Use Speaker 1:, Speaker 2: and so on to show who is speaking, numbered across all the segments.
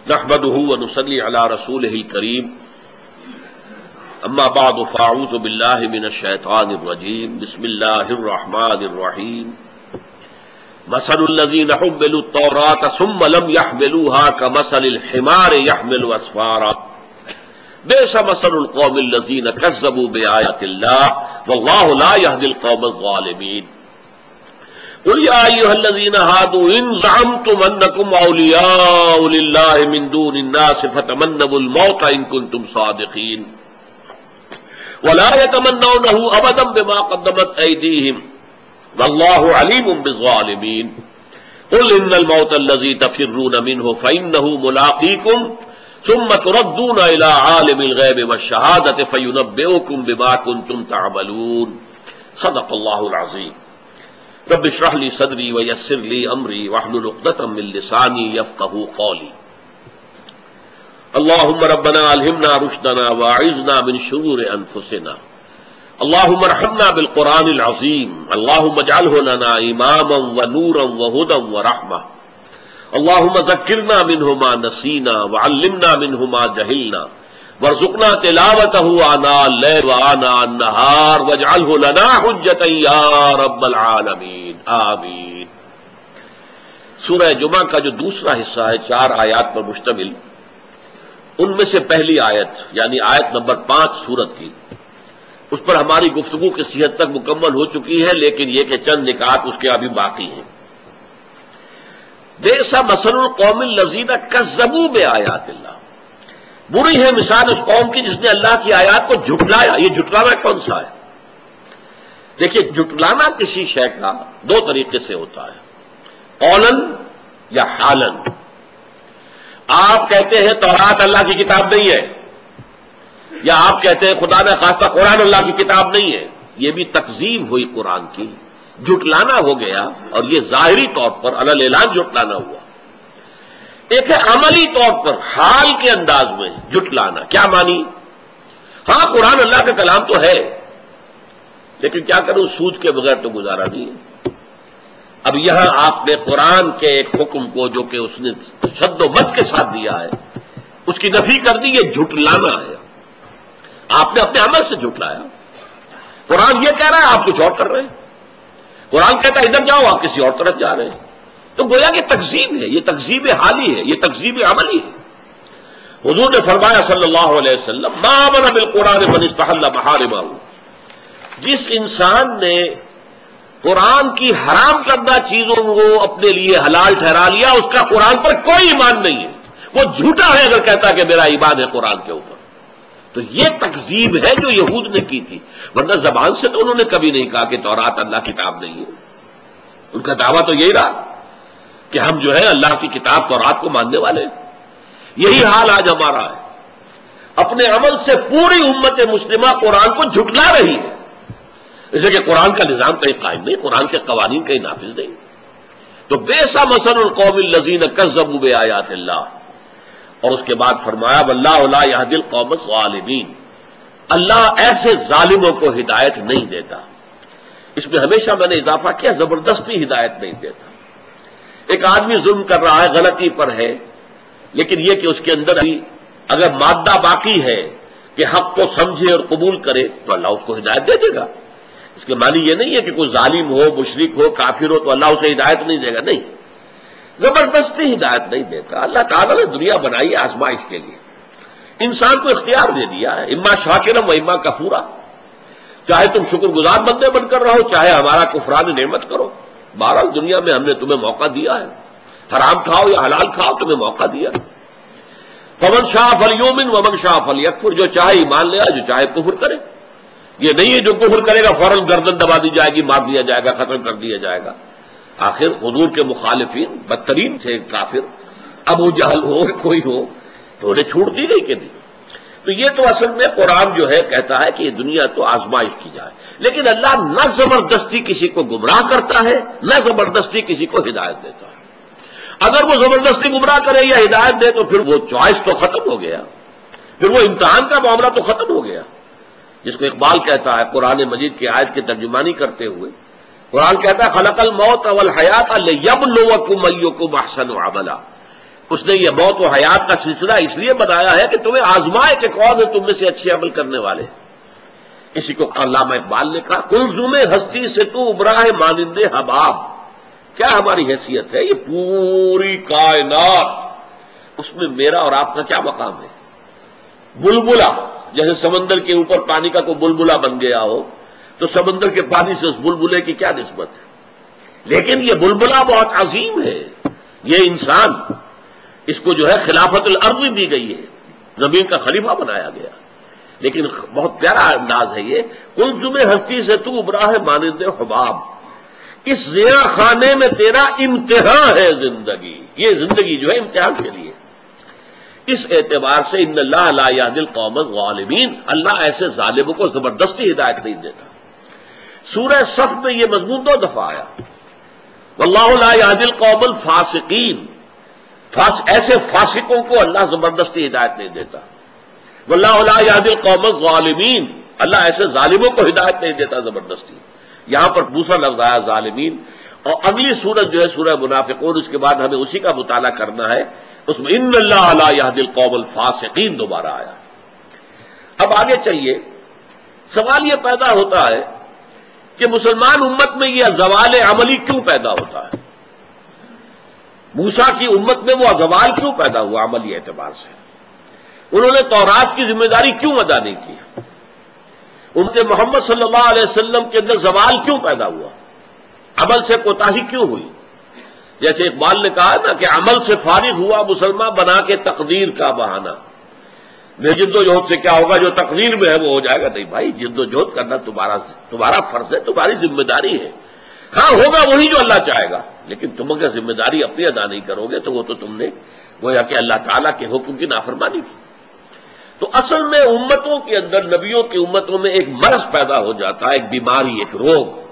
Speaker 1: نحمده ونصلي على رسوله الكريم اما بعد فاعوذ بالله من الشيطان الرجيم بسم الله الرحمن الرحيم مثل الذين حملوا التوراة ثم لم يحملوها كمثل الحمار يحمل أسفارا بئس مثل القوم الذين كذبوا بآيات الله والله لا يهدي القوم الظالمين قل يا أيها الذين هادوا إن زعمتم أنكم أولياء لله من دون الناس فتمنوا الموت إن كنتم صادقين ولا يتمنونه أبدا بما قدمت أيديهم والله عليم بالظالمين قل إن الموت الذي تفرون منه فإنه ملاقيكم ثم تردون إلى عالم الغيب والشهادة فينبئكم بما كنتم تعملون صدق الله العظيم رب اشرح لي صدري ويسر لي امري واحلل عقدة من لساني يفقهوا قولي اللهم ربنا الهمنا رشدنا واعذنا من شرور انفسنا اللهم ارحمنا بالقرآن العظيم اللهم اجعله لنا اماما ونورا وهدى ورحمة اللهم ذكرنا منه ما نسينا وعلمنا منه ما جهلنا وارزقنا تلاوته آناء الليل وآناء النهار واجعله لنا حجة یا رب العالمین آمین۔ سورہ جمعہ کا جو دوسرا حصہ ہے 4 آیات پر مشتمل، ان میں سے پہلی آیت یعنی آیت نمبر 5 سورت کی، اس پر ہماری گفتگو کسی حد تک مکمل ہو چکی ہے، لیکن یہ کہ چند نکات اس کے ابھی باقی ہیں۔ بئس مثل القوم الذین کذبوا بآیات اللہ، بری ہے مثال اس قوم کی جس نے اللہ کی آیات کو جھٹلایا۔ یہ جھٹلانا کون سا ہے؟ دیکھیے، جھٹلانا کسی شے کا 2 طریقے سے ہوتا ہے، قولاً یا حالاً۔ آپ کہتے ہیں تورات اللہ کی کتاب نہیں ہے، یا آپ کہتے ہیں خدا نے خواستہ قرآن اللہ کی کتاب نہیں ہے، یہ بھی تکذیب ہوئی قرآن کی، جھٹلانا ہو گیا، اور یہ ظاہری طور پر علی الاعلان جھٹلانا ہوا۔ ایک ہے عملی طور پر حال کے انداز میں جھٹلانا۔ کیا مانی؟ ہاں قرآن اللہ کا کلام تو ہے، لیکن کیا کروں، سوچ کے بغیر تو گزارا نہیں ہے۔ اب یہاں آپ نے قرآن کے ایک حکم کو جو کہ اس نے شد و مد کے ساتھ دیا ہے، اس کی نفی کر دی، یہ جھٹلانا ہے۔ آپ نے اپنے عمل سے جھٹلایا۔ قرآن یہ کہہ رہا ہے، آپ کچھ اور کر رہے ہیں۔ قرآن کہتا ہے ادھر جاؤ، آپ کسی اور طرف جا رہے ہیں۔ تو گویا کہ تکذیب ہے، یہ تکذیب حالی ہے، یہ تکذیب عملی ہے۔ حضور نے فرمایا صلی اللہ علیہ وسلم ما آمن بالقرآن من استحل محارمہ، جس انسان نے قرآن کی حرام کردہ چیزوں کو اپنے لیے حلال ٹھہرا لیا، اس کا قرآن پر کوئی ایمان نہیں ہے۔ وہ جھوٹا ہے اگر کہتا کہ میرا ایمان ہے قرآن کے اوپر۔ تو یہ تکذیب ہے جو یہود نے کی تھی، ورنہ زبان سے تو انہوں نے کبھی نہیں کہا کہ تورات اللہ کتاب نہیں ہے۔ ان کا دعویٰ تو یہی رہا کہ ہم جو ہے اللہ کی کتاب تورات کو ماننے والے ہیں۔ یہی حال آج ہمارا ہے، اپنے عمل سے پوری امت مسلمہ قرآن کو جھٹلا رہی ہے، اس لیے کہ قرآن کا نظام کہیں قائم نہیں، قرآن کے قوانین کہیں نافذ نہیں۔ تو بئس مثل القوم الذین کذبوا بآیات اللہ، اور اس کے بعد فرمایا واللہ لا یہدی القوم الظالمین، اللہ ایسے ظالموں کو ہدایت نہیں دیتا۔ اس میں ہمیشہ میں نے اضافہ کیا، زبردستی ہدایت نہیں دیتا۔ ایک آدمی ظلم کر رہا ہے، غلطی پر ہے، لیکن یہ کہ اس کے اندر اگر مادہ باقی ہے کہ حق کو سمجھے اور قبول کرے تو اللہ اس کو ہدایت دے دے گا۔ اس کے معنی یہ نہیں ہے کہ کوئی ظالم ہو، مشرک ہو، کافر ہو تو اللہ اسے ہدایت نہیں دے گا، نہیں، زبردستی ہدایت نہیں دیتا۔ اللہ تعالیٰ نے دنیا بنائی ہے آزمائش کے لیے، انسان کو اختیار دے دیا ہے، اما شاکرا و اما کفورا، چاہے تم شکر گزار بندے بن کر رہو، چاہے ہمارا کفران نعمت کرو۔ بہرحال دنیا میں ہم نے تمہیں موقع دیا ہے، حرام کھاؤ یا حلال کھاؤ، تمہیں موقع دیا۔ فمن شاء فلیؤمن ومن شاء فلیکفر، جو چاہے ایمان لے آئے، جو چاہے کفر کرے۔ یہ نہیں ہے جو کفر کرے گا فوراً گردن دبا دی جائے گی، مار دیا جائے گا، ختم کر دیا جائے گا۔ آخر حضور کے مخالفین بدترین تھے کافر، ابو جہل ہو کوئی ہو، تو انہیں چھوٹ دی گئی کہ نہیں۔ تو یہ تو اصل میں قرآن جو ہے کہتا ہے کہ یہ دنیا تو آزمائش کی جائے، لیکن اللہ نہ زبردستی کسی کو گمراہ کرتا ہے، نہ زبردستی کسی کو ہدایت دیتا ہے۔ اگر وہ زبردستی گمراہ کرے یا ہدایت دے تو پھر وہ چوائس تو ختم ہو گیا، پھر وہ امتحان کا معاملہ تو ختم ہو گیا، جس کو اقبال کہتا ہے قرآن مجید کی آیت کی ترجمانی کرتے ہوئے۔ قرآن کہتا ہے خلق الموت والحیات لیبلوکم ایکم احسن عملا، اس نے یہ موت و حیات کا سلسلہ اس لیے بنایا ہے کہ تمہیں آزمائے کہ کون ہے تم میں سے اچھے عمل کرنے والے. اسی کو علامہ اقبال نے کہا کلزم ہستی سے تو ابرا ہے مانند حباب. کیا ہماری حیثیت ہے؟ یہ پوری کائنات، اس میں میرا اور آپ کا کیا مقام ہے؟ بلبلا، جیسے سمندر کے اوپر پانی کا کوئی بلبلا بن گیا ہو تو سمندر کے پانی سے اس بلبلے کی کیا نسبت ہے؟ لیکن یہ بلبلا بہت عظیم ہے. یہ انسان، اس کو جو ہے خلافت الارض دی گئی ہے، زمین کا خلیفہ بنایا گیا. لیکن بہت پیارا انداز ہے یہ، کلزم ہستی سے تو ابرا ہے مانند حباب. اس زیرہ خانے میں تیرا امتحان ہے زندگی. یہ زندگی جو ہے امتحان کے لیے. اس اعتبار سے ان اللہ لا یہدی القوم الظالمین، اللہ ایسے ظالموں کو زبردستی ہدایت نہیں دیتا. سورہ صف میں یہ مضمون 2 دفعہ آیا، واللہ لا یہدی القوم الفاسقین. ایسے فاسقوں کو اللہ زبردستی ہدایت نہیں دیتا. واللہ لا یہدی القوم الظالمین، اللہ ایسے ظالموں کو ہدایت نہیں دیتا زبردستی. یہاں پر دوسرا لفظ آیا ظالمین. اور اگلی سورت جو ہے سورہ منافقون، اس کے بعد ہمیں اسی کا مطالعہ کرنا ہے. اس میں ان اللہ لا یہدی القوم الفاسقین دوبارہ آیا. اب آگے چلیے. سوال یہ پیدا ہوتا ہے کہ مسلمان امت میں یہ زوال عملی کیوں پیدا ہوتا ہے؟ موسیٰ کی امت میں وہ زوال کیوں پیدا ہوا عملی اعتبار سے؟ انہوں نے تورات کی ذمہ داری کیوں ادا نہیں کی؟ امت محمد صلی اللہ علیہ وسلم کے اندر زوال کیوں پیدا ہوا؟ عمل سے کوتاہی کیوں ہوئی؟ جیسے اقبال نے کہا نا کہ عمل سے فارغ ہوا مسلمان بنا کے تقدیر کا بہانہ. میری جد و جہد سے کیا ہوگا؟ جو تقدیر میں ہے وہ ہو جائے گا. نہیں بھائی، جد و جہد کرنا تمہارا فرض ہے، تمہاری ذمہ داری ہے. ہاں ہوگا وہی جو اللہ چاہے گا، لیکن تم اگر ذمہ داری اپنی ادا نہیں کرو گے تو وہ تو تم نے گویا کہ اللہ تعالیٰ کے حکم کی نافرمانی کی. تو اصل میں امتوں کے اندر، نبیوں کی امتوں میں ایک مرض پیدا ہو جاتا ہے، ایک بیماری، ایک روگ.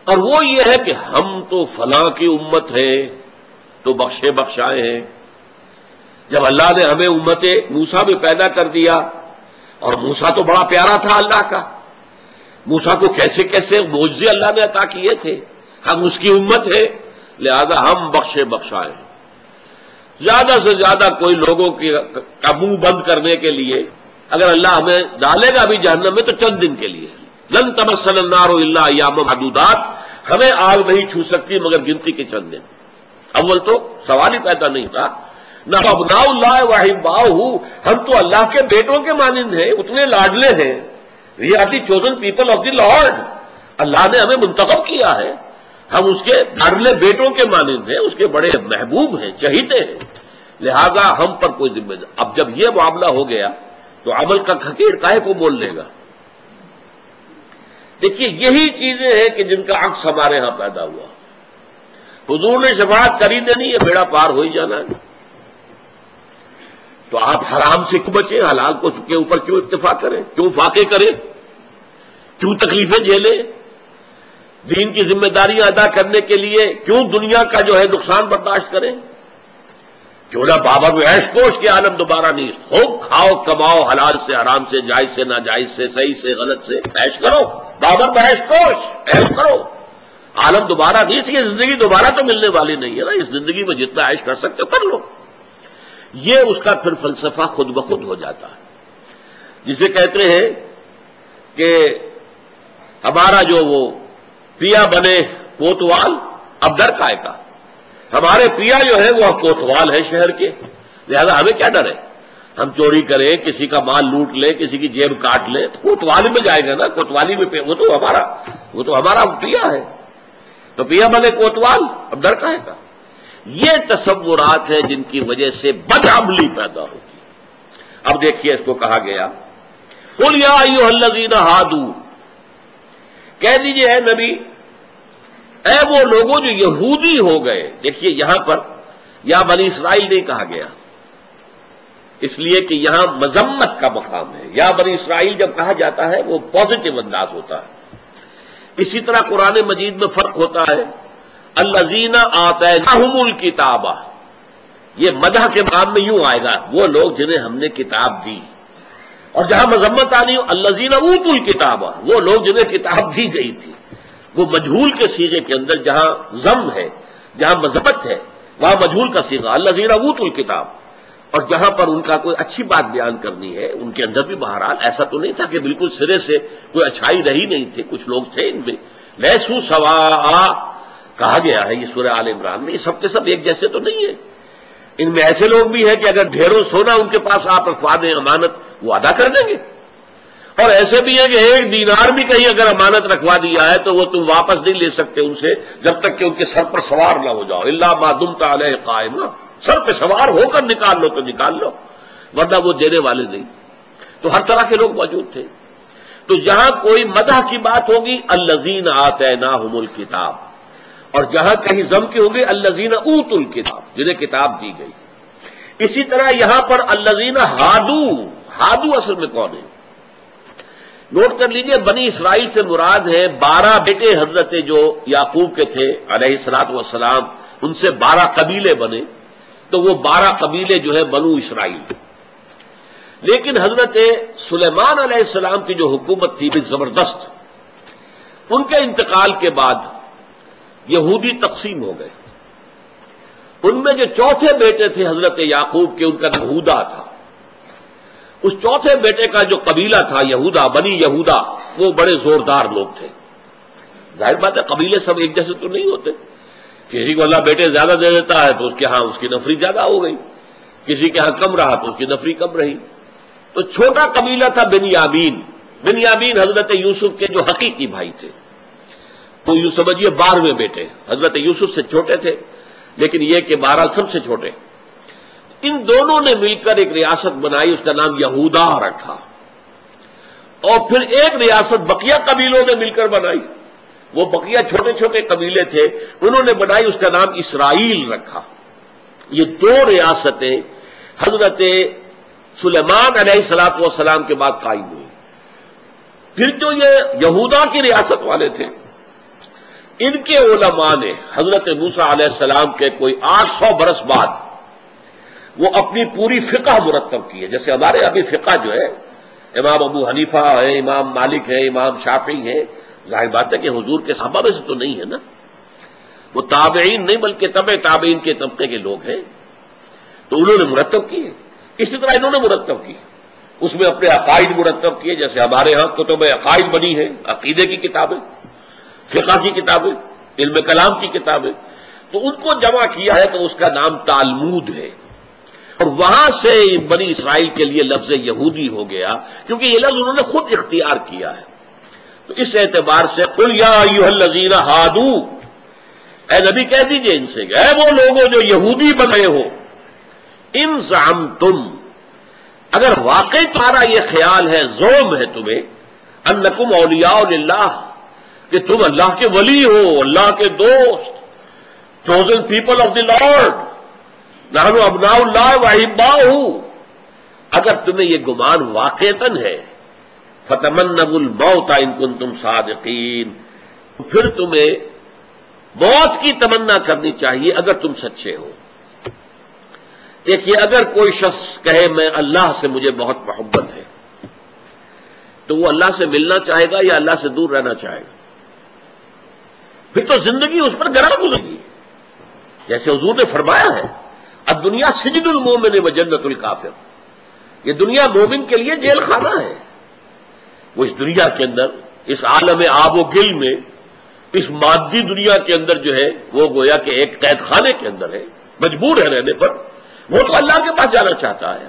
Speaker 1: اور وہ یہ ہے کہ ہم تو فلاں کی امت ہے تو بخشے بخشائے ہیں. جب اللہ نے ہمیں امت موسیٰ میں پیدا کر دیا، اور موسیٰ تو بڑا پیارا تھا اللہ کا، موسیٰ کو کیسے کیسے معجزے اللہ نے عطا کیے تھے، ہم اس کی امت ہے لہذا ہم بخشے بخشائے. زیادہ سے زیادہ کوئی لوگوں کا منہ بند کرنے کے لیے اگر اللہ ہمیں ڈالے گا بھی جہنم میں تو چند دن کے لیے. لن تمسنا النار الا ایاما معدودات، ہمیں آگ نہیں چھو سکتی مگر گنتی کے چند دن. اول تو سوال ہی پیدا نہیں تھا. نہ ابناء اللہ واحباؤہ، ہم تو اللہ کے بیٹوں کے مانند ہیں، اتنے لاڈلے ہیں. We are the chosen people of the Lord, Allah نے ہمیں منتخب کیا ہے، ہم اس کے لاڈلے بیٹوں کے مانند ہیں، اس کے بڑے محبوب ہیں، چہیتے ہیں. لہذا ہم پر کوئی ذمہ داری. اب جب یہ معاملہ ہو گیا تو عمل کا کھکیڑ کاہے کو بول لے گا؟ دیکھیے یہی چیزیں ہیں کہ جن کا عکس ہمارے ہاں پیدا ہوا. حضور نے شفاعت کری دینی، یہ بیڑا پار ہو ہی جانا ہے. تو آپ حرام سے کیوں بچیں؟ حلال کو کے اوپر کیوں اتفاق کریں؟ کیوں فاقے کریں؟ کیوں تکلیفیں جھیلیں؟ دین کی ذمہ داریاں ادا کرنے کے لیے کیوں دنیا کا جو ہے نقصان برداشت کریں؟ کیوں نہ بابر میں عیش کوش کے عالم دوبارہ نہیں. خوب کھاؤ کماؤ، حلال سے حرام سے، جائز سے ناجائز سے، صحیح سے غلط سے عیش کرو. بابر میں عیش کوش عیش کرو. عالم دوبارہ نہیں، اس کی زندگی دوبارہ تو ملنے والی نہیں ہے نا. اس زندگی میں جتنا عیش کر سکتے ہو کر لو. یہ اس کا پھر فلسفہ خود بخود ہو جاتا ہے، جسے کہتے ہیں کہ ہمارا جو وہ پیا بنے کوتوال، اب ڈر کائے کا. ہمارے پیا جو ہے وہ کوتوال ہے شہر کے، لہذا ہمیں کیا ڈر ہے؟ ہم چوری کریں، کسی کا مال لوٹ لیں، کسی کی جیب کاٹ لیں تو کوتوالی میں جائے گا نا. کوتوالی میں وہ تو ہمارا پیا ہے. تو پیا بنے کوتوال، اب ڈر کائے کا. یہ تصورات ہیں جن کی وجہ سے بدعملی پیدا ہوتی. اب دیکھیے اس کو کہا گیا قل یا ایھا الذین ھادوا، کہہ دیجئے اے نبی، اے وہ لوگوں جو یہودی ہو گئے. دیکھیے یہاں پر یا بنی اسرائیل نہیں کہا گیا، اس لیے کہ یہاں مذمت کا مقام ہے. یا بنی اسرائیل جب کہا جاتا ہے وہ پازیٹو انداز ہوتا ہے. اسی طرح قرآن مجید میں فرق ہوتا ہے. الذین آتیناہم الکتاب، یہ مدح کے مقام میں یوں آئے گا وہ لوگ جنہیں ہم نے کتاب دی. اور جہاں مذمت آنی ہو الذین اوتوا الکتاب، وہ لوگ جنہیں کتاب دی گئی تھی. وہ مجہول کے صیغے کے اندر جہاں ذم ہے، جہاں مذمت ہے، وہاں مجہول کا صیغہ الذین اوتوا الکتاب، اور جہاں پر ان کا کوئی اچھی بات بیان کرنی ہے ان کے اندر بھی بہرحال ایسا تو نہیں تھا کہ بالکل سرے سے کوئی اچھائی رہی نہیں تھی، کچھ لوگ تھے ان میں لیسوا سواء کہا گیا ہے یہ سورہ آل عمران میں، یہ سب کے سب ایک جیسے تو نہیں ہے، ان میں ایسے لوگ بھی ہیں کہ اگر ڈھیروں سونا ان کے پاس آپ رکھوا دیں امانت وہ ادا کر دیں گے، اور ایسے بھی ہیں کہ 1 دینار بھی کہیں اگر امانت رکھوا دیا ہے تو وہ تم واپس نہیں لے سکتے ان سے جب تک کہ ان کے سر پر سوار نہ ہو جاؤ، الا ما دمت علیہ قائما، سر پہ سوار ہو کر نکال لو تو نکال لو، ورنہ وہ دینے والے نہیں۔ تو ہر طرح کے لوگ موجود تھے۔ تو جہاں کوئی مدح کی بات ہوگی الذین آتیناہم الکتاب، اور جہاں کہیں ذم کی ہوگی الذین اوتوا الکتاب، جنہیں کتاب دی گئی۔ اسی طرح یہاں پر الذین ہادو اصل میں کون ہے؟ نوٹ کر لیجئے، بنی اسرائیل سے مراد ہے 12 بیٹے حضرت جو یعقوب کے تھے علیہ الصلوۃ والسلام، ان سے 12 قبیلے بنے، تو وہ 12 قبیلے جو ہے بنو اسرائیل۔ لیکن حضرت سلیمان علیہ السلام کی جو حکومت تھی زبردست، ان کے انتقال کے بعد یہودی تقسیم ہو گئے۔ ان میں جو چوتھے بیٹے تھے حضرت یعقوب کے، ان کا نام یہودا تھا۔ اس چوتھے بیٹے کا جو قبیلہ تھا یہودا، بنی یہودا، وہ بڑے زوردار لوگ تھے۔ ظاہر بات ہے قبیلے سب ایک جیسے تو نہیں ہوتے، کسی کو اللہ بیٹے زیادہ دے دیتا ہے تو اس کے ہاں اس کی نفری زیادہ ہو گئی، کسی کے ہاں کم رہا تو اس کی نفری کم رہی۔ تو چھوٹا قبیلہ تھا بنیامین۔ بنیامین حضرت یوسف کے جو حقیقی بھائی تھے، تو یوں سمجھیے 12ویں بیٹے، حضرت یوسف سے چھوٹے تھے لیکن یہ کہ 12 سب سے چھوٹے۔ ان دونوں نے مل کر ایک ریاست بنائی، اس کا نام یہودا رکھا، اور پھر ایک ریاست بقیہ قبیلوں نے مل کر بنائی، وہ بقیہ چھوٹے چھوٹے قبیلے تھے، انہوں نے بنائی، اس کا نام اسرائیل رکھا۔ یہ 2 ریاستیں حضرت سلیمان علیہ الصلوۃ والسلام کے بعد قائم ہوئی۔ پھر جو یہ یہودا کی ریاست والے تھے، ان کے علماء نے حضرت موسیٰ علیہ السلام کے کوئی 800 برس بعد وہ اپنی پوری فقہ مرتب کی ہے۔ جیسے ہمارے ابھی فقہ جو ہے امام ابو حنیفہ ہے، امام مالک ہے، امام شافعی ہے، ظاہر بات ہے کہ حضور کے صحابہ میں سے تو نہیں ہے نا، وہ تابعین نہیں بلکہ تبع تابعین کے طبقے کے لوگ ہیں، تو انہوں نے مرتب کیے۔ اسی طرح انہوں نے مرتب کی، اس میں اپنے عقائد مرتب کیے، جیسے ہمارے ہاں کتب عقائد بنی ہیں، عقیدے کی کتابیں، فقہ کی کتابیں، علم کلام کی کتابیں، تو ان کو جمع کیا ہے تو اس کا نام تالمود ہے۔ اور وہاں سے بنی اسرائیل کے لیے لفظ یہودی ہو گیا، کیونکہ یہ لفظ انہوں نے خود اختیار کیا ہے۔ تو اس اعتبار سے قل یا ایھا الذین ہادو، اے نبی کہہ دیجئے ان سے، اے وہ لوگوں جو یہودی بنے ہو، ان زعمتم، اگر واقعی تمہارا یہ خیال ہے، زعم ہے تمہیں، انکم اولیاء للہ، کہ تم اللہ کے ولی ہو، اللہ کے دوست، chosen people of the Lord، نحن ابناء اللہ واحباؤہ، اگر تمہیں یہ گمان واقعتاً ہے، فتمنوا الموت ان کنتم صادقین، پھر تمہیں موت کی تمنا کرنی چاہیے اگر تم سچے ہو۔ دیکھیے اگر کوئی شخص کہے میں اللہ سے مجھے بہت محبت ہے، تو وہ اللہ سے ملنا چاہے گا یا اللہ سے دور رہنا چاہے گا؟ پھر تو زندگی اس پر گراں گزرے گی، جیسے حضور نے فرمایا ہے الدنیا سجن المومن و جنت الکافر، یہ دنیا مومن کے لیے جیل خانہ ہے۔ وہ اس دنیا کے اندر، اس عالم آب و گل میں، اس مادی دنیا کے اندر جو ہے وہ گویا کہ ایک قید خانے کے اندر ہے، مجبور ہے رہنے پر۔ وہ تو اللہ کے پاس جانا چاہتا ہے،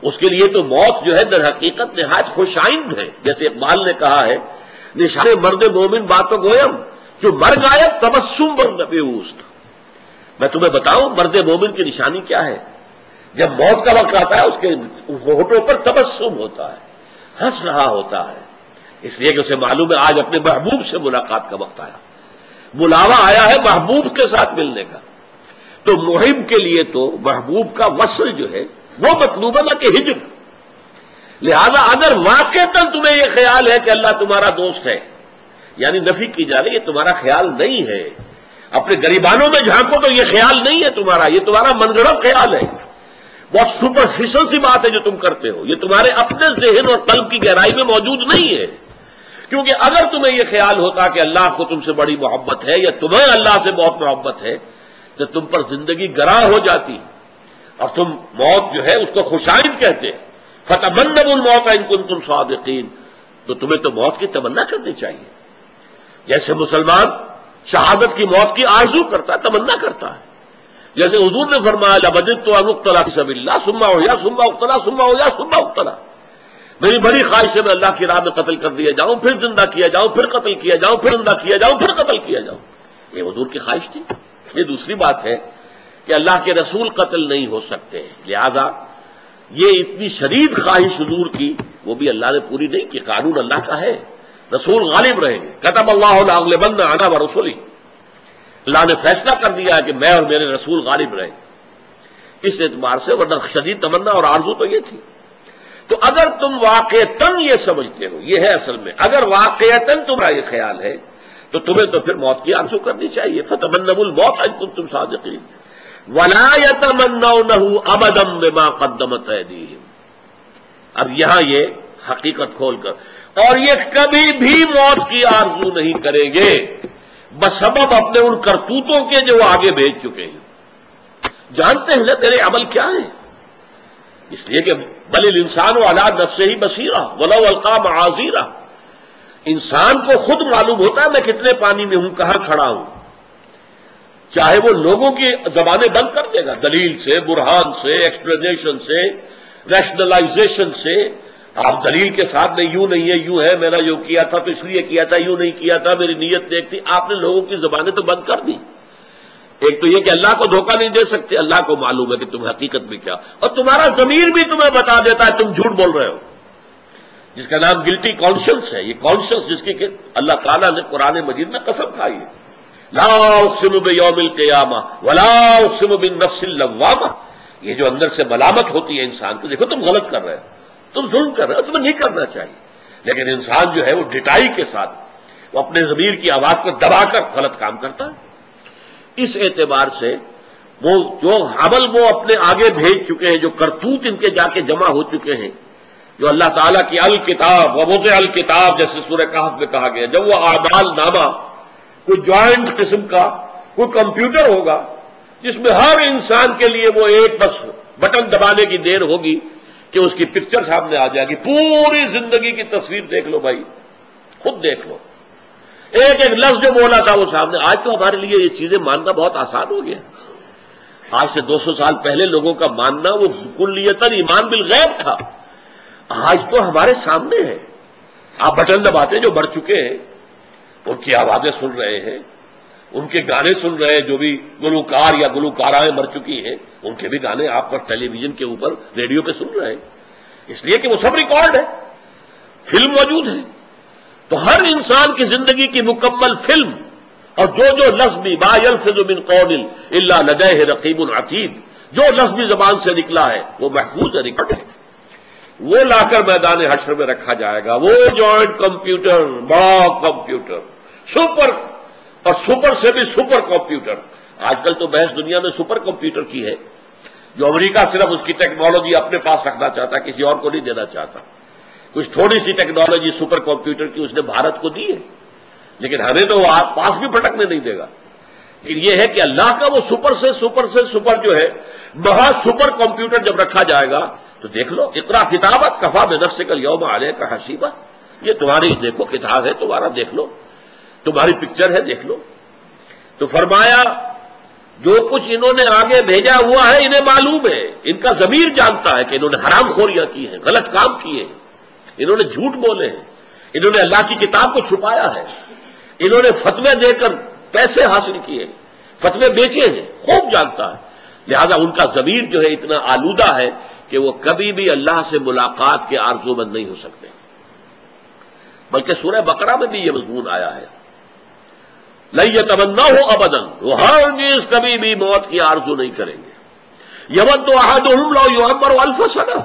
Speaker 1: اس کے لیے تو موت جو ہے در حقیقت نہایت خوش آئند ہے، جیسے اقبال نے کہا ہے نشان مرد مومن باتوں گویم جو مر گائے تبسم بر نبی اوست۔ میں تمہیں بتاؤں مرد مومن کی نشانی کیا ہے؟ جب موت کا وقت آتا ہے اس کے ہونٹوں پر تبسم ہوتا ہے، ہنس رہا ہوتا ہے، اس لیے کہ اسے معلوم ہے آج اپنے محبوب سے ملاقات کا وقت آیا، بلاوا آیا ہے محبوب کے ساتھ ملنے کا۔ تو محب کے لیے تو محبوب کا وصل جو ہے وہ مطلوب ہے، نہ کہ ہجر۔ لہذا اگر واقعتاً تمہیں یہ خیال ہے کہ اللہ تمہارا دوست ہے، یعنی نفی کی جا رہی ہے، تمہارا خیال نہیں ہے، اپنے گریبانوں میں جھانکو تو یہ خیال نہیں ہے تمہارا، یہ تمہارا من گھڑت خیال ہے، بہت سپرفیشل سی بات ہے جو تم کرتے ہو، یہ تمہارے اپنے ذہن اور قلب کی گہرائی میں موجود نہیں ہے۔ کیونکہ اگر تمہیں یہ خیال ہوتا کہ اللہ کو تم سے بڑی محبت ہے یا تمہیں اللہ سے بہت محبت ہے، تو تم پر زندگی گراں ہو جاتی اور تم موت جو ہے اس کو خوشائند کہتے ہیں. فتمنوا الموت ان کنتم صادقین، تو تمہیں تو موت کی تمنا کرنی چاہیے. جیسے مسلمان شہادت کی موت کی آرزو کرتا ہے، تمنا کرتا ہے. جیسے حضور نے فرمایا لوددت ان اقتل فی سبیل اللہ ثم احیا ثم اقتل ثم احیا ثم اقتل، میری بڑی خواہش ہے میں اللہ کی راہ میں قتل کر دیا جاؤں، پھر زندہ کیا جاؤں، پھر قتل کیا جاؤں، پھر زندہ کیا جاؤں، پھر قتل کیا جاؤں. یہ حضور کی خواہش تھی. یہ دوسری بات ہے کہ اللہ کے رسول قتل نہیں ہو سکتے، لہذا یہ اتنی شدید خواہش حضور کی وہ بھی اللہ نے پوری نہیں کی. قانون اللہ کا ہے، رسول غالب رہیں گے. کتب اللہ لاغلبن انا ورسلی، اللہ نے فیصلہ کر دیا ہے کہ میں اور میرے رسول غالب رہیں. اس اعتبار سے ورنہ شدید تمنا اور آرزو تو یہ تھی. تو اگر تم واقعتاً یہ سمجھتے ہو، یہ ہے اصل میں، اگر واقعتاً تمہارا یہ خیال ہے تو تمہیں تو پھر موت کی آرزو کرنی چاہیے. فتمنوا الموت ان کنتم صادقین ولا يتمنونه ابدا بما قدمت ایدیہم. اب یہاں یہ حقیقت کھول کر، اور یہ کبھی بھی موت کی آرزو نہیں کریں گے بسبب اپنے ان کرتوتوں کے جو وہ آگے بھیج چکے ہیں. جانتے ہیں نا تیرے عمل کیا ہے، اس لیے کہ بل الانسان علی نفسہ بصیرہ ولو القی معاذیرہ. انسان کو خود معلوم ہوتا ہے میں کتنے پانی میں ہوں، کہاں کھڑا ہوں. چاہے وہ لوگوں کی زبانیں بند کر دے گا، دلیل سے، برہان سے، ایکسپلینیشن سے، ریشنلائزیشن سے. آپ دلیل کے ساتھ نہیں، یوں نہیں ہے، یوں ہے، میں نے یوں کیا تھا تو اس لیے کیا تھا، یوں نہیں کیا تھا، میری نیت نیک تھی. آپ نے لوگوں کی زبانیں تو بند کر دی. ایک تو یہ کہ اللہ کو دھوکہ نہیں دے سکتے، اللہ کو معلوم ہے کہ تم حقیقت میں کیا، اور تمہارا ضمیر بھی تمہیں بتا دیتا ہے تم جھوٹ بول رہے ہو، جس کا نام گلٹی کانشنس ہے. یہ کانشنس جس کی کہ اللہ تعالیٰ نے قرآن مجید میں قسم کھائی ہے، لا اقسم بیوم القیامہ ولا اقسم بالنفس اللوامہ. یہ جو اندر سے ملامت ہوتی ہے انسان کو، دیکھو تم غلط کر رہے ہو، تم ظلم کر رہے ہو، تمہیں نہیں کرنا چاہیے. لیکن انسان جو ہے وہ ڈٹائی کے ساتھ وہ اپنے ضمیر کی آواز کو دبا کر غلط کام کرتا ہے. اس اعتبار سے وہ جو عمل وہ اپنے آگے بھیج چکے ہیں، جو کرتوت ان کے جا کے جمع ہو چکے ہیں، جو اللہ تعالیٰ کی الکتاب ووضع الکتاب جیسے سورہ کہف میں کہا گیا، جب وہ اعمال نامہ کوئی جوائنٹ قسم کا کوئی کمپیوٹر ہوگا جس میں ہر انسان کے لیے وہ ایک بس بٹن دبانے کی دیر ہوگی کہ اس کی پکچر سامنے آ جائے گی. پوری زندگی کی تصویر دیکھ لو بھائی، خود دیکھ لو، ایک ایک لفظ جو بولا تھا وہ سامنے. آج تو ہمارے لیے یہ چیزیں ماننا بہت آسان ہو گیا. آج سے 200 سال پہلے لوگوں کا ماننا وہ کلیتاً ایمان بالغیب تھا. آج تو ہمارے سامنے ہے. آپ بٹن دباتے جو مر چکے ہیں ان کی آوازیں سن رہے ہیں، ان کے گانے سن رہے ہیں، جو بھی گلوکار یا گلوکارائیں مر چکی ہیں ان کے بھی گانے آپ پر ٹیلی ویژن کے اوپر ریڈیو پہ سن رہے ہیں، اس لیے کہ وہ سب ریکارڈ ہے، فلم موجود ہے. تو ہر انسان کی زندگی کی مکمل فلم، اور جو لفظ بھی ما یلفظ من قول الا لدیہ رقیب عتید، جو لفظ بھی زبان سے نکلا ہے وہ محفوظ ہے، ریکارڈ ہے. وہ لا کر میدان حشر میں رکھا جائے گا، وہ جوائنٹ کمپیوٹر، بڑا کمپیوٹر، سپر، اور سپر سے بھی سپر کمپیوٹر. آج کل تو بحث دنیا میں سپر کمپیوٹر کی ہے، جو امریکہ صرف اس کی ٹیکنالوجی اپنے پاس رکھنا چاہتا، کسی اور کو نہیں دینا چاہتا. کچھ تھوڑی سی ٹیکنالوجی سپر کمپیوٹر کی اس نے بھارت کو دی ہے، لیکن ہمیں تو وہ پاس بھی پھٹکنے نہیں دے گا. لیکن یہ ہے کہ اللہ کا وہ سپر سے سپر جو ہے، مہا سپر کمپیوٹر جب رکھا جائے گا تو دیکھ لو، اقرا کتابت کفا بنفسک الیوم علیک حسیبا. یہ تمہاری دیکھو کتاب ہے تمہارا، دیکھ لو، تمہاری پکچر ہے، دیکھ لو. تو فرمایا جو کچھ انہوں نے آگے بھیجا ہوا ہے انہیں معلوم ہے، ان کا ضمیر جانتا ہے کہ انہوں نے حرام خوریاں کی ہیں، غلط کام کیے ہیں، انہوں نے جھوٹ بولے ہیں، انہوں نے اللہ کی کتاب کو چھپایا ہے، انہوں نے فتوے دے کر پیسے حاصل کیے، فتوے بیچے ہیں، خوب جانتا ہے. لہذا ان کا ضمیر جو ہے اتنا آلودہ ہے کہ وہ کبھی بھی اللہ سے ملاقات کے آرزو مند نہیں ہو سکتے. بلکہ سورہ بقرہ میں بھی یہ مضمون آیا ہے، لن یتمنوا ابدا، وہ ہرگز کبھی بھی موت کی آرزو نہیں کریں گے. یود احدہم لو یعمر الف سنہ،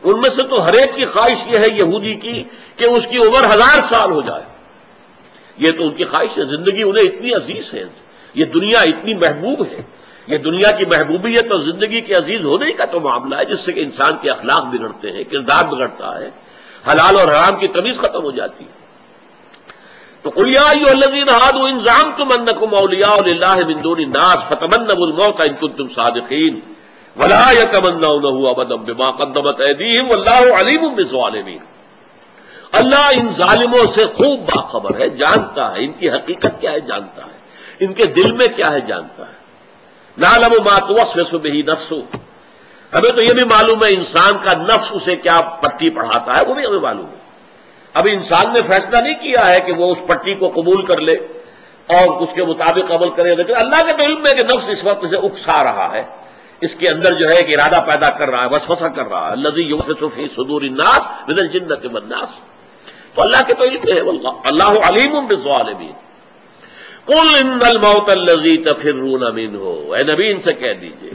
Speaker 1: ان میں سے تو ہر ایک کی خواہش یہ ہے یہودی کی کہ اس کی عمر 1000 سال ہو جائے. یہ تو ان کی خواہش ہے، زندگی انہیں اتنی عزیز ہے، یہ دنیا اتنی محبوب ہے. یہ دنیا کی محبوبیت اور زندگی کے عزیز ہونے کا تو معاملہ ہے جس سے کہ انسان کے اخلاق بگڑتے ہیں، کردار بگڑتا ہے، حلال اور حرام کی تمیز ختم ہو جاتی ہے. تو قل یا ایھا الذین ھادوا ان زعمتم انکم اولیاء للہ من دون الناس فتمنوا الموت ان کنتم صادقین ولا یتمنونہ ابدا بما قدمت ایدیہم واللہ علیم بالظالمین. اللہ ان ظالموں سے خوب باخبر ہے، جانتا ہے ان کی حقیقت کیا ہے، جانتا ہے ان کے دل میں کیا ہے، جانتا ہے. نعلم ما توسوس به نفسہ، ہمیں تو یہ بھی معلوم ہے انسان کا نفس اسے کیا پٹی پڑھاتا ہے، وہ بھی ہمیں معلوم ہے. ابھی انسان نے فیصلہ نہیں کیا ہے کہ وہ اس پٹی کو قبول کر لے اور اس کے مطابق عمل کرے، لیکن اللہ کے علم میں کہ نفس اس وقت اسے اکسا رہا ہے، اس کے اندر جو ہے ایک ارادہ پیدا کر رہا ہے، وسوسہ کر رہا ہے. الذی یوسوس فی صدور الناس من الجنۃ والناس. تو اللہ کے تو علم ہے، اللہ علیم بالظالمین. قل ان الموت الذی تفرون منہ، اے نبی ان سے کہہ دیجئے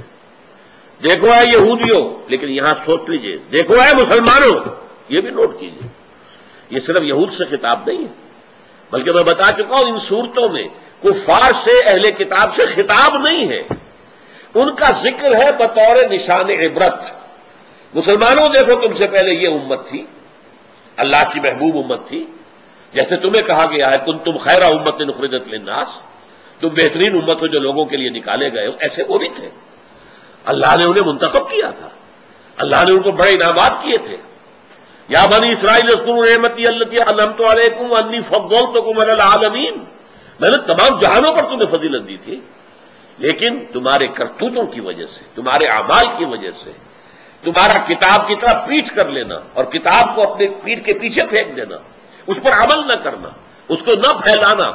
Speaker 1: دیکھو ہے یہودیوں، لیکن یہاں سوچ لیجئے، دیکھو ہے مسلمانوں، یہ بھی نوٹ کیجئے، یہ صرف یہود سے خطاب نہیں ہے، بلکہ میں بتا چکا ہوں ان صورتوں میں کفار سے، اہل کتاب سے خطاب نہیں ہے، ان کا ذکر ہے بطور نشان عبرت. مسلمانوں دیکھو تم سے پہلے یہ امت تھی، اللہ کی محبوب امت تھی، جیسے تمہیں کہا گیا ہے کنتم خیر امت اخرجت للناس، تم بہترین امت ہو جو لوگوں کے لیے نکالے گئے ہو، ایسے وہ بھی تھے. اللہ نے انہیں منتخب کیا تھا، اللہ نے ان کو بڑے انعامات کیے تھے. یا بنی اسرائیل اذکروا نعمتی التی انعمت علیکم وانی فضلتکم علی العالمین، میں نے تمام جہانوں پر تمہیں فضیلت دی تھی، لیکن تمہارے کرتوتوں کی وجہ سے، تمہارے اعمال کی وجہ سے، تمہارا کتاب کی طرح پیٹھ کر لینا اور کتاب کو اپنے پیٹھ کے پیچھے پھینک دینا، اس پر عمل نہ کرنا، اس کو نہ پھیلانا،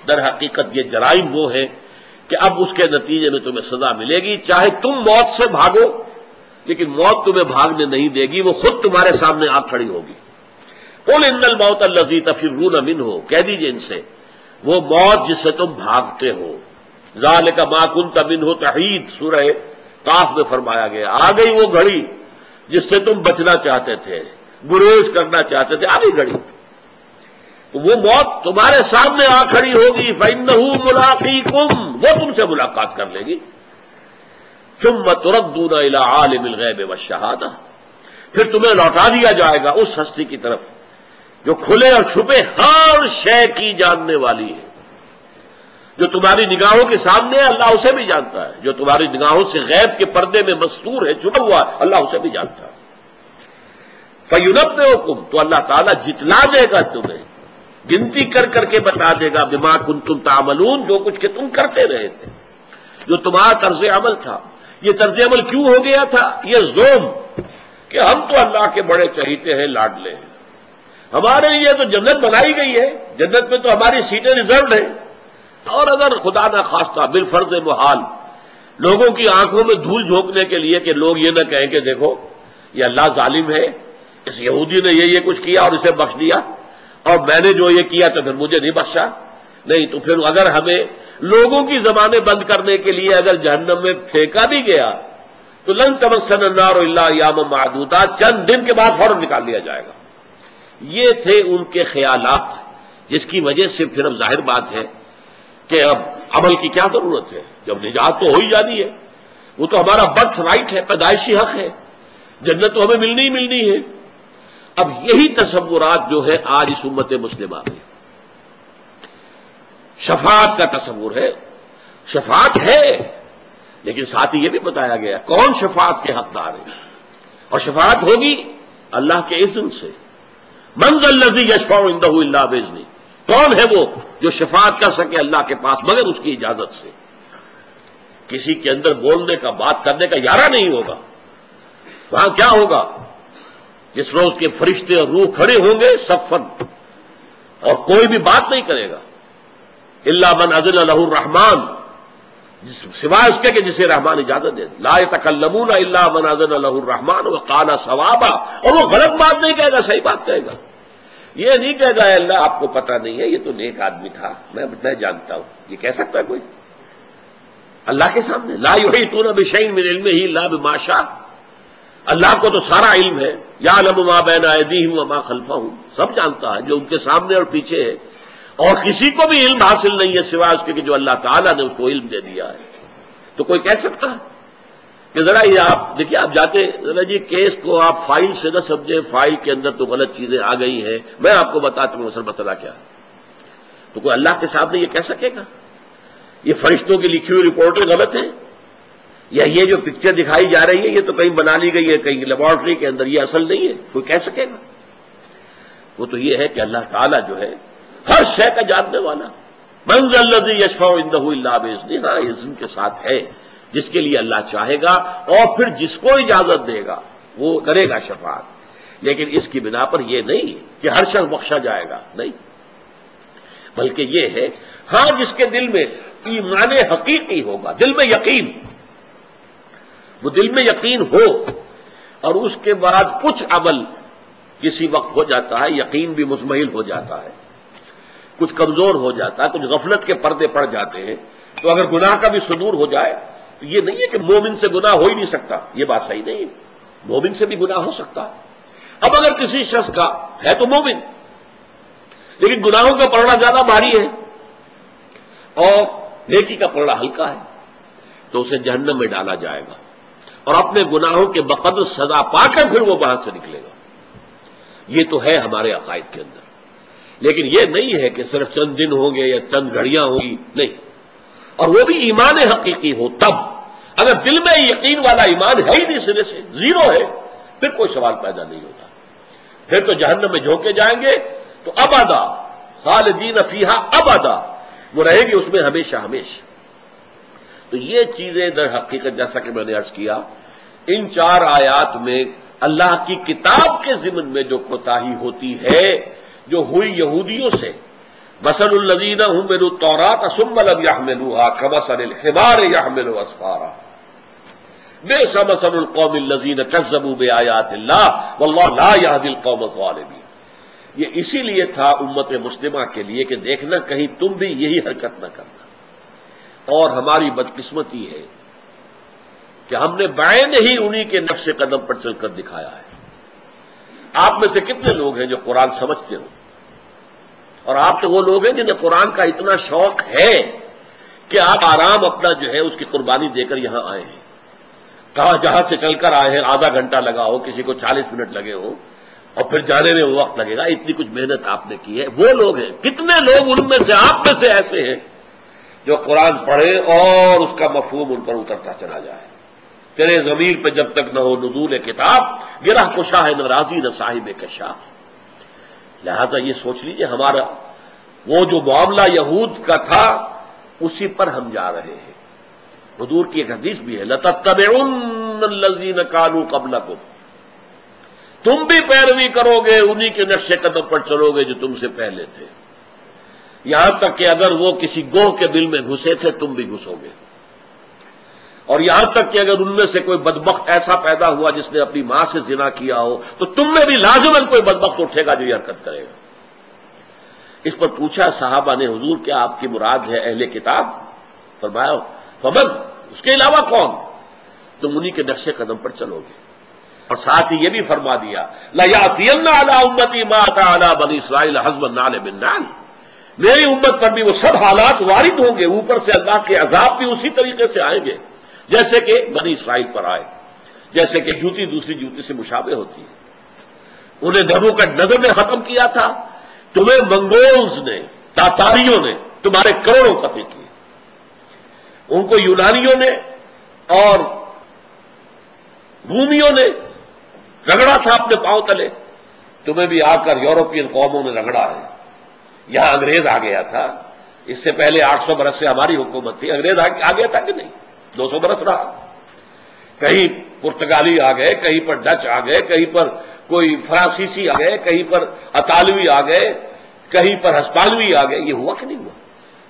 Speaker 1: در حقیقت یہ جرائم وہ ہیں کہ اب اس کے نتیجے میں تمہیں سزا ملے گی. چاہے تم موت سے بھاگو، لیکن موت تمہیں بھاگنے نہیں دے گی، وہ خود تمہارے سامنے آ کھڑی ہوگی. قل ان الموت الذی تفرون منہ، کہہ دیجئے ان سے وہ موت جس سے تم بھاگتے ہو. ذالک ما کنت منہ تحید، سورہ قاف میں فرمایا گیا، آ گئی وہ گھڑی جس سے تم بچنا چاہتے تھے، گریز کرنا چاہتے تھے، آ گئی گھڑی، وہ موت تمہارے سامنے آ کھڑی ہوگی. فإنہ ملاقیکم، وہ تم سے ملاقات کر لے گی. ثم تردون الی عالم الغیب والشہادہ، پھر تمہیں لوٹا دیا جائے گا اس ہستی کی طرف جو کھلے اور چھپے ہر شے کی جاننے والی ہے. جو تمہاری نگاہوں کے سامنے ہے اللہ اسے بھی جانتا ہے، جو تمہاری نگاہوں سے غیب کے پردے میں مستور ہے، چھپا ہوا ہے، اللہ اسے بھی جانتا ہے. فَيُنَبِّئُكُمْ، تو اللہ تعالیٰ جتلا دے گا تمہیں، گنتی کر کر کے بتا دے گا، بما کنتم تعملون، جو کچھ کہ تم کرتے رہے تھے، جو تمہارا طرز عمل تھا. یہ طرز عمل کیوں ہو گیا تھا؟ یہ زوم کہ ہم تو اللہ کے بڑے چہیتے ہیں، لاڈلے ہیں، ہمارے لیے تو جنت بنائی گئی ہے، جنت میں تو ہماری سیٹیں ریزروڈ ہیں، اور اگر خدا نہ خواستہ بالفرض محال لوگوں کی آنکھوں میں دھول جھونکنے کے لیے کہ لوگ یہ نہ کہیں کہ دیکھو یہ اللہ ظالم ہے، اس یہودی نے یہ کچھ کیا اور اسے بخش دیا، اور میں نے جو یہ کیا تو پھر مجھے نہیں بخشا، نہیں تو پھر اگر ہمیں لوگوں کی زبانیں بند کرنے کے لیے اگر جہنم میں پھینکا بھی گیا تو لن تمسنا النار الا ایاما معدودات، چند دن کے بعد فوراً نکال لیا جائے گا. یہ تھے ان کے خیالات، جس کی وجہ سے پھر اب ظاہر بات ہے کہ اب عمل کی کیا ضرورت ہے، جب نجات تو ہو ہی جانی ہے، وہ تو ہمارا برتھ رائٹ ہے، پیدائشی حق ہے، جنت تو ہمیں ملنی ہی ملنی ہے. اب یہی تصورات جو ہے آج اس امت مسلمہ میں شفاعت کا تصور ہے. شفاعت ہے، لیکن ساتھ ہی یہ بھی بتایا گیا کون شفاعت کے حقدار ہے، اور شفاعت ہوگی اللہ کے اذن سے. من ذا الذی یشفع عندہ الا باذنہ، کون ہے وہ جو شفاعت کر سکے اللہ کے پاس مگر اس کی اجازت سے. کسی کے اندر بولنے کا، بات کرنے کا یارہ نہیں ہوگا. وہاں کیا ہوگا؟ جس روز کے فرشتے اور روح کھڑے ہوں گے صفن، اور کوئی بھی بات نہیں کرے گا الا من اذن لہ الرحمن، سوائے اس کے کہ جسے رحمان اجازت دے. لا یتکلمون الا من اذن لہ الرحمن وقال صوابا، اور وہ غلط بات نہیں کہے گا، صحیح بات کہے گا. یہ نہیں کہے گا اللہ آپ کو پتہ نہیں ہے، یہ تو نیک آدمی تھا، میں جانتا ہوں. یہ کہہ سکتا ہے کوئی اللہ کے سامنے؟ لا یحیطون بشیء من علمہ الا بما شاء، اللہ کو تو سارا علم ہے. یعلم ما بین ایدیہم وما خلفہم، سب جانتا ہے جو ان کے سامنے اور پیچھے ہے، اور کسی کو بھی علم حاصل نہیں ہے سوائے اس کے کہ جو اللہ تعالیٰ نے اس کو علم دے دیا ہے. تو کوئی کہہ سکتا ہے کہ ذرا یہ آپ دیکھیے، آپ جاتے ذرا جی کیس کو آپ فائل سے نہ سمجھیں، فائل کے اندر تو غلط چیزیں آ گئی ہیں. میں آپ کو بتاتا ہوں اصل مسئلہ کیا ہے. تو کوئی اللہ کے سامنے یہ کہہ سکے گا یہ فرشتوں کی لکھی ہوئی رپورٹیں غلط ہیں، یا یہ جو پکچر دکھائی جا رہی ہے یہ تو کہیں بنا لی گئی ہے کہیں لیبارٹری کے اندر، یہ اصل نہیں ہے؟ کوئی کہہ سکے گا؟ وہ تو یہ ہے کہ اللہ تعالیٰ جو ہے ہر شے کا جاننے والا، من ذا الذی یشفع عندہ الا باذنہ، ہاں اذن کے ساتھ ہے، جس کے لیے اللہ چاہے گا اور پھر جس کو اجازت دے گا وہ کرے گا شفاعت، لیکن اس کی بنا پر یہ نہیں کہ ہر شخص بخشا جائے گا، نہیں، بلکہ یہ ہے ہاں جس کے دل میں ایمان حقیقی ہوگا، دل میں یقین، وہ دل میں یقین ہو اور اس کے بعد کچھ عمل کسی وقت ہو جاتا ہے، یقین بھی مزمحل ہو جاتا ہے، کچھ کمزور ہو جاتا ہے، کچھ غفلت کے پردے پڑ جاتے ہیں، تو اگر گناہ کا بھی صدور ہو جائے تو یہ نہیں ہے کہ مومن سے گناہ ہو ہی نہیں سکتا، یہ بات صحیح نہیں ہے، مومن سے بھی گناہ ہو سکتا ہے۔ اب اگر کسی شخص کا ہے تو مومن لیکن گناہوں کا پلڑا زیادہ بھاری ہے اور نیکی کا پلڑا ہلکا ہے تو اسے جہنم میں ڈالا جائے گا اور اپنے گناہوں کے بقدر سزا پا کر پھر وہ باہر سے نکلے گا۔ یہ تو ہے ہمارے عقائد کے اندر، لیکن یہ نہیں ہے کہ صرف چند دن ہوں گے یا چند گھڑیاں ہوں گی، نہیں، اور وہ بھی ایمان حقیقی ہو تب۔ اگر دل میں یقین والا ایمان ہے ہی نہیں، سرے سے زیرو ہے، پھر کوئی سوال پیدا نہیں ہوتا، پھر تو جہنم میں جھونکے جائیں گے تو ابدا خالدین فیہا ابدا، وہ رہے گی اس میں ہمیشہ ہمیشہ۔ تو یہ چیزیں در حقیقت جیسا کہ میں نے عرض کیا، ان 4 آیات میں اللہ کی کتاب کے ضمن میں جو کوتاہی ہوتی ہے جو ہوئی یہودیوں سے، مثل الذین حملوا التوراۃ ثم لم يحملوها كمثل الحمار يحمل اسفارا بئس مثل القوم الذین کذبوا بآیات اللہ واللہ لا يهدی القوم الظالمین۔ یہ اسی لیے تھا امت مسلمہ کے لیے کہ دیکھنا کہیں تم بھی یہی حرکت نہ کرنا، اور ہماری بدقسمتی ہے کہ ہم نے بعین ہی انہی کے نقش قدم پر چل کر دکھایا ہے۔ آپ میں سے کتنے لوگ ہیں جو قرآن سمجھتے ہو، اور آپ تو وہ لوگ ہیں جنہیں قرآن کا اتنا شوق ہے کہ آپ آرام اپنا جو ہے اس کی قربانی دے کر یہاں آئے ہیں، کہاں جہاں سے چل کر آئے ہیں، آدھا گھنٹہ لگا ہو، کسی کو 40 منٹ لگے ہو، اور پھر جانے میں وہ وقت لگے گا، اتنی کچھ محنت آپ نے کی ہے۔ وہ لوگ ہیں، کتنے لوگ ان میں سے آپ میں سے ایسے ہیں جو قرآن پڑھے اور اس کا مفہوم ان پر اترتا چلا جائے۔ تیرے ضمیر پہ جب تک نہ ہو نزول کتاب، گرہ کشا ہے نہ راضی نہ صاحب کشاف۔ لہذا یہ سوچ لیجئے ہمارا وہ جو معاملہ یہود کا تھا اسی پر ہم جا رہے ہیں۔ حضور کی ایک حدیث بھی ہے، لَتَتَّبِعُنَّ الَّذِينَ كَانُوا قَبْلَكُمْ، تم بھی پیروی کرو گے، انہی کے نقش قدم پر چلو گے جو تم سے پہلے تھے، یہاں تک کہ اگر وہ کسی گوہ کے دل میں گھسے تھے تم بھی گھسو گے، اور یہاں تک کہ اگر ان میں سے کوئی بدبخت ایسا پیدا ہوا جس نے اپنی ماں سے زنا کیا ہو تو تم میں بھی لازماً کوئی بدبخت اٹھے گا جو یہ حرکت کرے گا۔ اس پر پوچھا صحابہ نے، حضور کیا آپ کی مراد ہے اہل کتاب؟ فرمایا فمن، اس کے علاوہ کون؟ تم انہی کے نقش قدم پر چلو گے، اور ساتھ ہی یہ بھی فرما دیا لَيَأْتِيَنَّ عَلَىٰ أُمَّتِي مَا أَتَىٰ عَلَىٰ بَنِي إِسْرَائِيلَ حَسْبَ النَّعْلِ بِالنَّعْلِ، میری امت پر بھی وہ سب حالات وارد ہوں گے، اوپر سے اللہ کے عذاب بھی اسی طریقے سے آئیں گے جیسے کہ بنی اسرائیل پر آئے، جیسے کہ جوتی دوسری جوتی سے مشابہ ہوتی ہے۔ انہیں نبوکت نظر نے ختم کیا تھا، تمہیں منگولز نے، تاتاریوں نے تمہارے کروڑوں قتل کیے، ان کو یونانیوں نے اور رومیوں نے رگڑا تھا اپنے پاؤں تلے، تمہیں بھی آ کر یورپین قوموں نے رگڑا ہے۔ یہاں انگریز آ گیا تھا، اس سے پہلے 800 برس سے ہماری حکومت تھی، انگریز آ گیا تھا کہ نہیں؟ 200 برس رہا، کہیں پرتگالی آ گئے، کہیں پر ڈچ آ گئے، کہیں پر کوئی فرانسیسی آ گئے، کہیں پر اطالوی آ گئے، کہیں پر ہسپانوی آ گئے، یہ ہوا کہ نہیں ہوا؟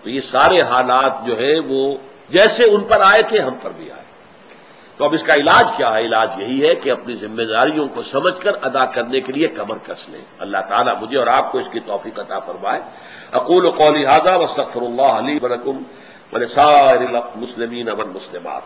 Speaker 1: تو یہ سارے حالات جو ہے وہ جیسے ان پر آئے تھے ہم پر بھی آئے۔ تو اب اس کا علاج کیا ہے؟ علاج یہی ہے کہ اپنی ذمہ داریوں کو سمجھ کر ادا کرنے کے لیے کمر کس لیں۔ اللہ تعالیٰ مجھے اور آپ کو اس کی توفیق عطا فرمائے۔ اقول قولی ھذا واستغفر اللہ لی ولکم ولسائر المسلمین والمسلمات۔